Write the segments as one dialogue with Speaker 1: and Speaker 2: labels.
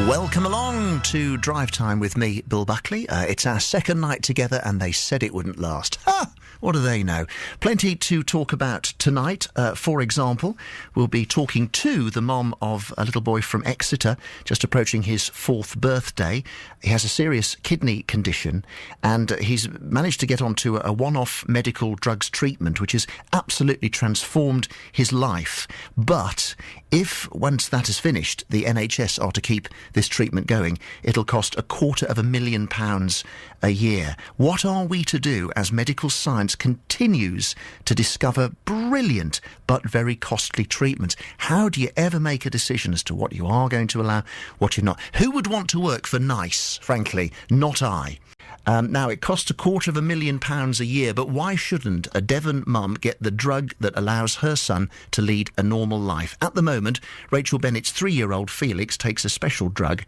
Speaker 1: Welcome along to Drive Time with me, Bill Buckley. It's our second night together and they said it wouldn't last. Ha! What do they know? Plenty to talk about tonight. For example, we'll be talking to the mom of a little boy from Exeter, just approaching his 4th birthday. He has a serious kidney condition and he's managed to get onto a one-off medical drugs treatment which has absolutely transformed his life. But if, once that is finished, the NHS are to keep this treatment going, it'll cost £250,000 a year. What are we to do as medical science continues to discover brilliant but very costly treatments? How do you ever make a decision as to what you are going to allow, what you're not? Who would want to work for NICE? Frankly, not I. Now, it costs £250,000 a year, but why shouldn't a Devon mum get the drug that allows her son to lead a normal life? At the moment, Rachel Bennett's 3-year-old Felix takes a special drug,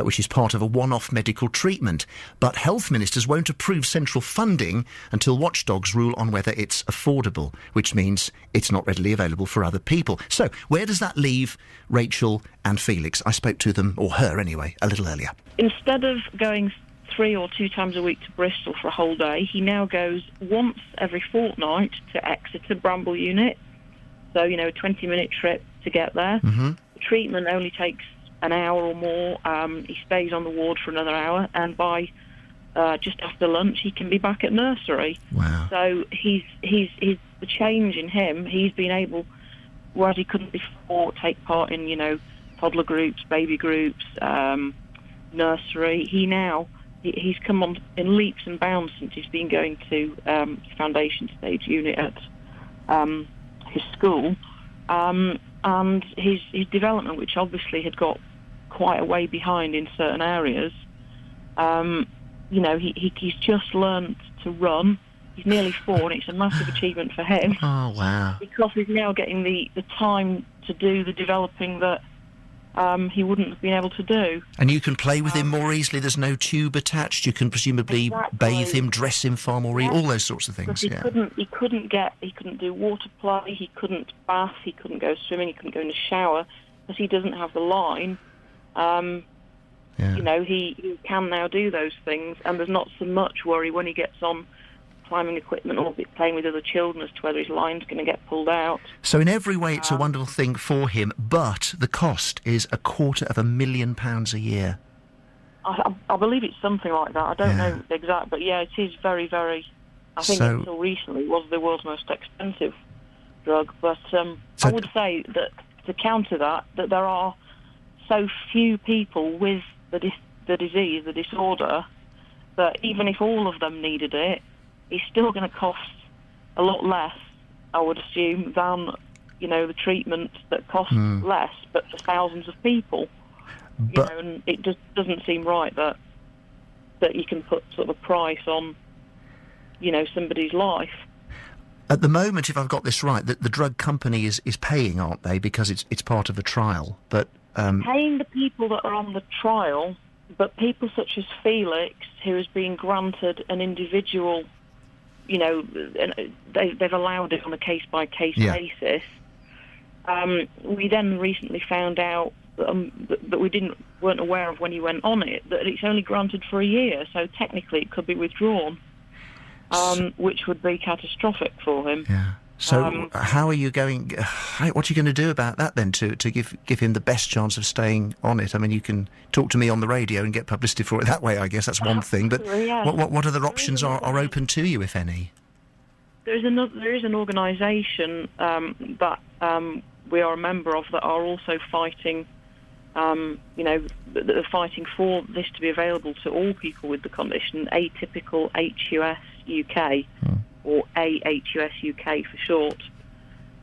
Speaker 1: which is part of a one-off medical treatment. But health ministers won't approve central funding until watchdogs rule on whether it's affordable, which means it's not readily available for other people. So, where does that leave Rachel and Felix? I spoke to them, or her anyway, a little earlier.
Speaker 2: Instead of going 3 or 2 times a week to Bristol for a whole day, he now goes once every fortnight to Exeter Bramble Unit. So, a 20-minute trip to get there. Mm-hmm. The treatment only takes an hour or more. He stays on the ward for another hour, and by just after lunch, he can be back at nursery.
Speaker 1: Wow.
Speaker 2: So he's the change in him. He's been able, whereas he couldn't before, take part in, toddler groups, baby groups, nursery. He's come on in leaps and bounds since he's been going to foundation stage unit at his school, and his development, which obviously had got quite a way behind in certain areas. He's just learned to run. He's nearly 4, and it's a massive achievement for him.
Speaker 1: Oh, wow.
Speaker 2: Because he's now getting the time to do the developing that he wouldn't have been able to do. And
Speaker 1: you can play with him more easily. There's no tube attached. You can presumably bathe him, dress him far more easily, all those sorts of things.
Speaker 2: He couldn't do water play, he couldn't bath, he couldn't go swimming, he couldn't go in the shower because he doesn't have the line. He can now do those things, and there's not so much worry when he gets on climbing equipment or playing with other children as to whether his line's going to get pulled out.
Speaker 1: So in every way it's a wonderful thing for him, but the cost is £250,000 a year.
Speaker 2: I believe it's something like that. I don't know the exact, but it is very, very... I think until recently it was the world's most expensive drug, but I would say that to counter that there are so few people with the disease, the disorder, that even if all of them needed it, it's still going to cost a lot less, I would assume, than, the treatment that costs less, but for thousands of people. And it just doesn't seem right that you can put sort of a price on, somebody's life.
Speaker 1: At the moment, if I've got this right, that the drug company is paying, aren't they, because it's part of a trial? But
Speaker 2: paying the people that are on the trial, but people such as Felix, who has been granted an individual... they've allowed it on a case-by-case basis. We then recently found out that we weren't aware of when he went on it, that it's only granted for a year, so technically it could be withdrawn, which would be catastrophic for him.
Speaker 1: Yeah. So how are you going... what are you going to do about that then, to give him the best chance of staying on it? I mean, you can talk to me on the radio and get publicity for it that way, I guess. That's one thing. But what other options are open to you, if any?
Speaker 2: There is an organisation that we are a member of that are also fighting, that are fighting for this to be available to all people with the condition, Atypical aHUS UK. Or aHUS UK for short,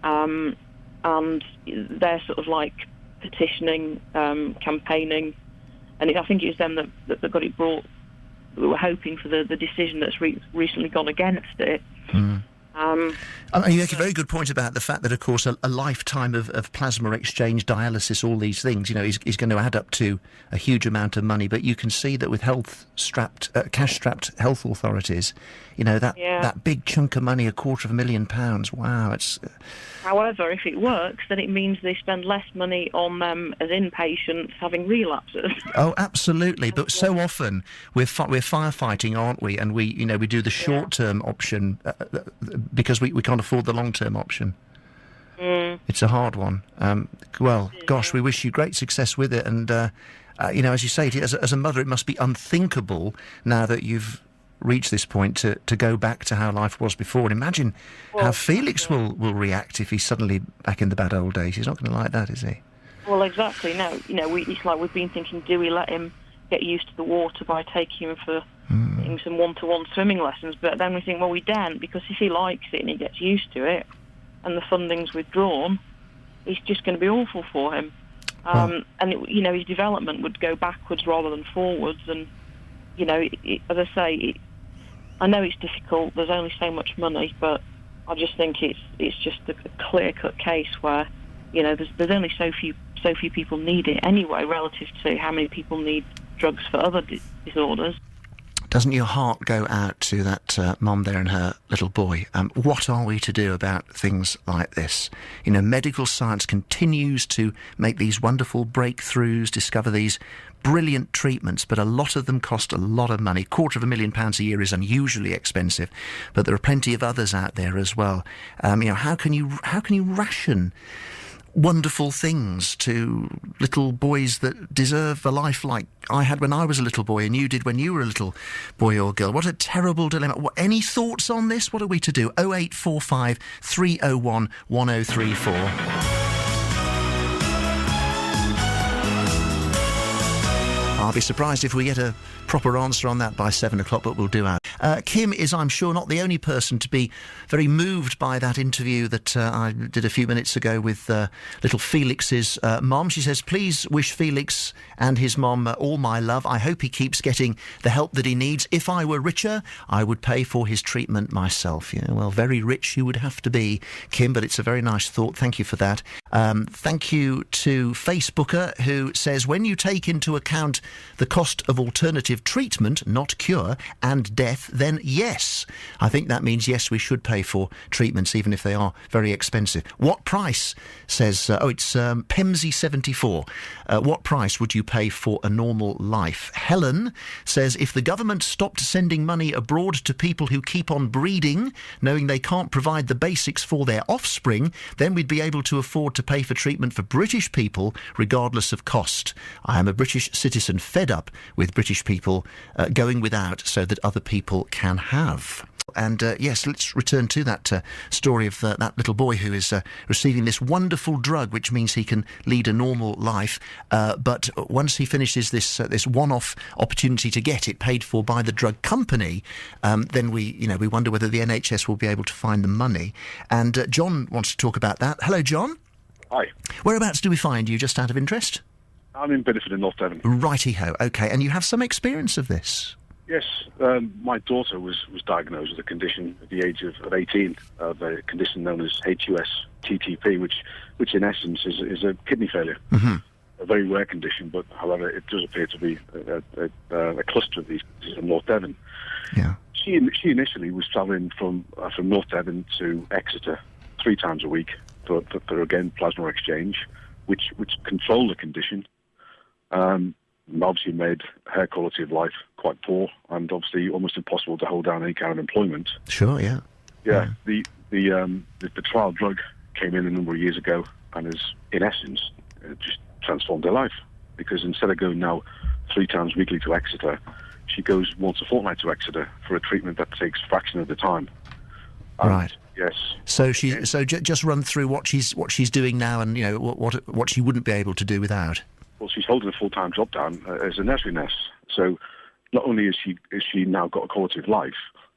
Speaker 2: and they're sort of like petitioning, campaigning, and I think it was them that got it brought. We were hoping for the decision that's recently gone against it.
Speaker 1: You make a very good point about the fact that, of course, a lifetime of plasma exchange, dialysis, all these things, is going to add up to a huge amount of money. But you can see that with cash-strapped health authorities, that big chunk of money, £250,000. Wow, it's.
Speaker 2: However, if it works, then it means they spend less money on them as inpatients having relapses.
Speaker 1: Oh, absolutely. But so often we're firefighting, aren't we? And we do the short-term option because we can't afford the long-term option. It's a hard one. We wish you great success with it. And, as you say, as a mother, it must be unthinkable now that you've reached this point to go back to how life was before. And imagine how Felix will react if he's suddenly back in the bad old days. He's not going to like that, is he?
Speaker 2: Well, exactly. No, it's like we've been thinking, do we let him get used to the water by taking him for getting some one-to-one swimming lessons? But then we think, well, we daren't, because if he likes it and he gets used to it and the funding's withdrawn, it's just going to be awful for him. His development would go backwards rather than forwards. And, as I say, I know it's difficult. There's only so much money, but I just think it's just a clear-cut case where, there's only so few people need it anyway, relative to how many people need drugs for other disorders.
Speaker 1: Doesn't your heart go out to that mum there and her little boy? What are we to do about things like this? Medical science continues to make these wonderful breakthroughs, discover these brilliant treatments, but a lot of them cost a lot of money. £250,000 a year is unusually expensive, but there are plenty of others out there as well. How can you ration wonderful things to little boys that deserve a life like I had when I was a little boy and you did when you were a little boy or girl? What a terrible dilemma. Any thoughts on this? What are we to do? 0845 301 1034. I'll be surprised if we get a proper answer on that by 7 o'clock, but we'll do our. Kim is, I'm sure, not the only person to be very moved by that interview that I did a few minutes ago with little Felix's mom. She says, please wish Felix and his mom all my love. I hope he keeps getting the help that he needs. If I were richer, I would pay for his treatment myself. Very rich you would have to be, Kim, but it's a very nice thought. Thank you for that. Thank you to Facebooker, who says, when you take into account the cost of alternative treatment, not cure, and death, then yes. I think that means yes, we should pay for treatments, even if they are very expensive. What price, says, it's Pemsy74. What price would you pay for a normal life? Helen says, if the government stopped sending money abroad to people who keep on breeding, knowing they can't provide the basics for their offspring, then we'd be able to afford to pay for treatment for British people, regardless of cost. I am a British citizen, fed up with British people going without so that other people can have. And yes, let's return to that story of that little boy who is receiving this wonderful drug, which means he can lead a normal life. But once he finishes this one-off opportunity to get it paid for by the drug company, then we wonder whether the NHS will be able to find the money. And John wants to talk about that. Hello, John.
Speaker 3: Hi.
Speaker 1: Whereabouts do we find you, just out of interest?
Speaker 3: I'm in Bedford in North Devon.
Speaker 1: Righty-ho. OK, and you have some experience of this?
Speaker 3: Yes. My daughter was diagnosed with a condition at the age of 18, a condition known as aHUS TTP, which in essence is a kidney failure. Mm-hmm. A very rare condition, but however, it does appear to be a cluster of these in North Devon.
Speaker 1: Yeah.
Speaker 3: She initially was travelling from North Devon to Exeter 3 times a week for again plasma exchange, which controlled the condition. Obviously made her quality of life quite poor, and obviously almost impossible to hold down any kind of employment.
Speaker 1: Sure, yeah.
Speaker 3: Yeah. The trial drug came in a number of years ago, and has, in essence, just transformed her life. Because instead of going now 3 times weekly to Exeter, she goes once a fortnight to Exeter for a treatment that takes a fraction of the time.
Speaker 1: Right.
Speaker 3: Yes.
Speaker 1: So just run through what she's doing now, and what she wouldn't be able to do without.
Speaker 3: Well, she's holding a full-time job down as a nursery nurse. So not only is she now got a quality of life,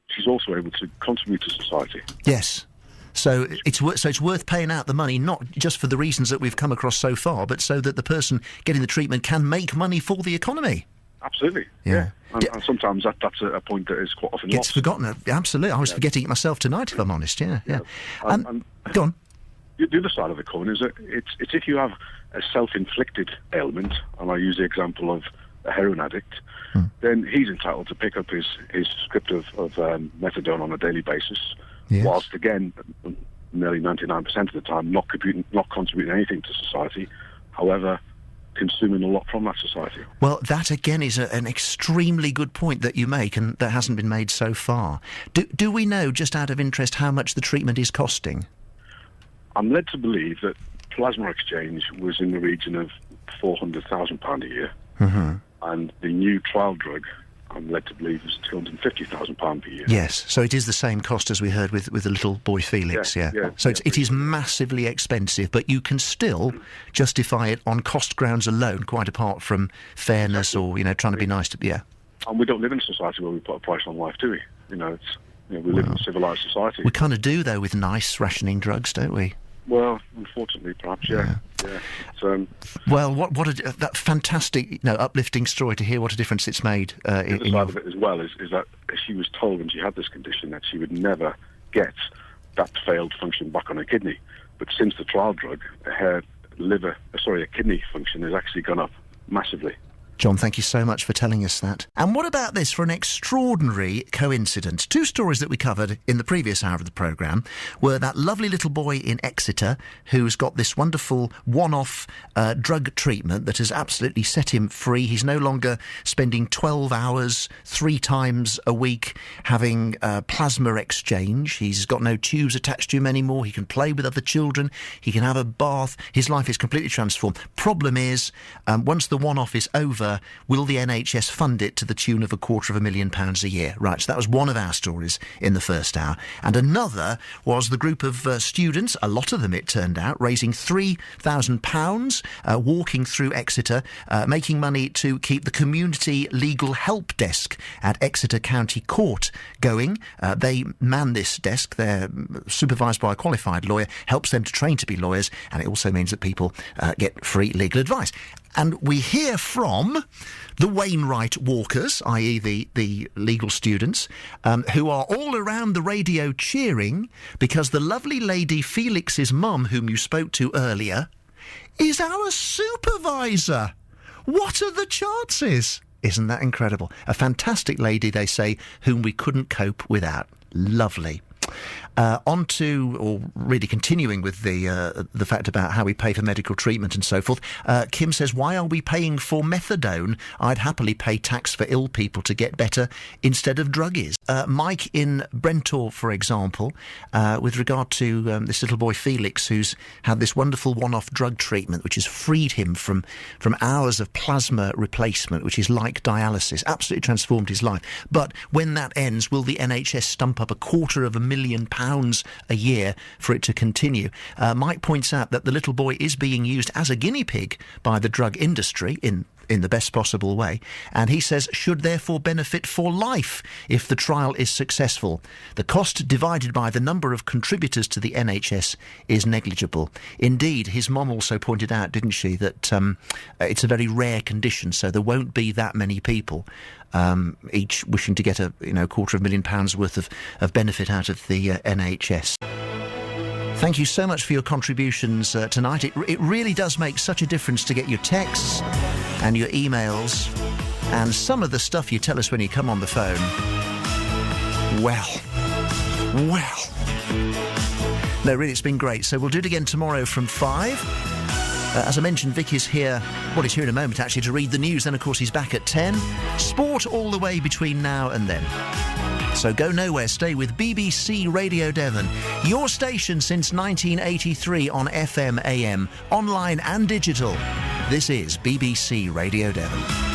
Speaker 3: she's also able to contribute to society.
Speaker 1: Yes. So it's worth paying out the money, not just for the reasons that we've come across so far, but so that the person getting the treatment can make money for the economy.
Speaker 3: Absolutely. Yeah. And sometimes that's a point that is quite often
Speaker 1: gets
Speaker 3: lost.
Speaker 1: forgotten. Absolutely. I was forgetting it myself tonight, if I'm honest. Yeah.
Speaker 3: And
Speaker 1: go on.
Speaker 3: The other side of the coin is that it's if you have a self-inflicted ailment, and I use the example of a heroin addict, then he's entitled to pick up his script of methadone on a daily basis, whilst again, nearly 99% of the time, not contributing anything to society. However, consuming a lot from that society.
Speaker 1: Well, that again is an extremely good point that you make, and that hasn't been made so far. Do we know, just out of interest, how much the treatment is costing?
Speaker 3: I'm led to believe that plasma exchange was in the region of £400,000 a year, and the new trial drug, I'm led to believe, is £250,000 per year.
Speaker 1: Yes, so it is the same cost as we heard with the little boy Felix, So it is massively expensive, but you can still justify it on cost grounds alone, quite apart from fairness or, trying to be nice to...
Speaker 3: And we don't live in a society where we put a price on life, do we? We live in a civilised society.
Speaker 1: We kind of do, though, with nice rationing drugs, don't we?
Speaker 3: Well, unfortunately, perhaps, yeah.
Speaker 1: Well, what that fantastic, uplifting story to hear what a difference it's made.
Speaker 3: The other side of it as well is that she was told when she had this condition that she would never get that failed function back on her kidney. But since the trial drug, her kidney function has actually gone up massively.
Speaker 1: John, thank you so much for telling us that. And what about this for an extraordinary coincidence? Two stories that we covered in the previous hour of the programme were that lovely little boy in Exeter who's got this wonderful one-off drug treatment that has absolutely set him free. He's no longer spending 12 hours 3 times a week having plasma exchange. He's got no tubes attached to him anymore. He can play with other children. He can have a bath. His life is completely transformed. Problem is, once the one-off is over, will the NHS fund it to the tune of £250,000 a year? Right, so that was one of our stories in the first hour. And another was the group of students, a lot of them it turned out, raising £3,000, walking through Exeter, making money to keep the community legal help desk at Exeter County Court going. They man this desk. They're supervised by a qualified lawyer, helps them to train to be lawyers, and it also means that people get free legal advice. And we hear from the Wainwright walkers, i.e. the legal students, who are all around the radio cheering because the lovely lady Felix's mum, whom you spoke to earlier, is our supervisor. What are the chances? Isn't that incredible? A fantastic lady, they say, whom we couldn't cope without. Lovely. On to, or really continuing with the fact about how we pay for medical treatment and so forth. Kim says, why are we paying for methadone? I'd happily pay tax for ill people to get better instead of druggies. Mike in Brentor, for example, with regard to this little boy Felix, who's had this wonderful one-off drug treatment which has freed him from hours of plasma replacement, which is like dialysis, absolutely transformed his life. But when that ends, will the NHS stump up £250,000 a year for it to continue? Mike points out that the little boy is being used as a guinea pig by the drug industry in the best possible way, and he says should therefore benefit for life if the trial is successful. The cost divided by the number of contributors to the NHS is negligible. Indeed, his mum also pointed out, didn't she, that it's a very rare condition, so there won't be that many people each wishing to get a £250,000 worth of benefit out of the NHS. Thank you so much for your contributions tonight. It really does make such a difference to get your texts and your emails and some of the stuff you tell us when you come on the phone. Well. No, really, it's been great. So we'll do it again tomorrow from 5. As I mentioned, Vic is here, he's here in a moment actually, to read the news. Then, of course, he's back at 10. Sport all the way between now and then. So go nowhere, stay with BBC Radio Devon, your station since 1983 on FM, AM, online and digital. This is BBC Radio Devon.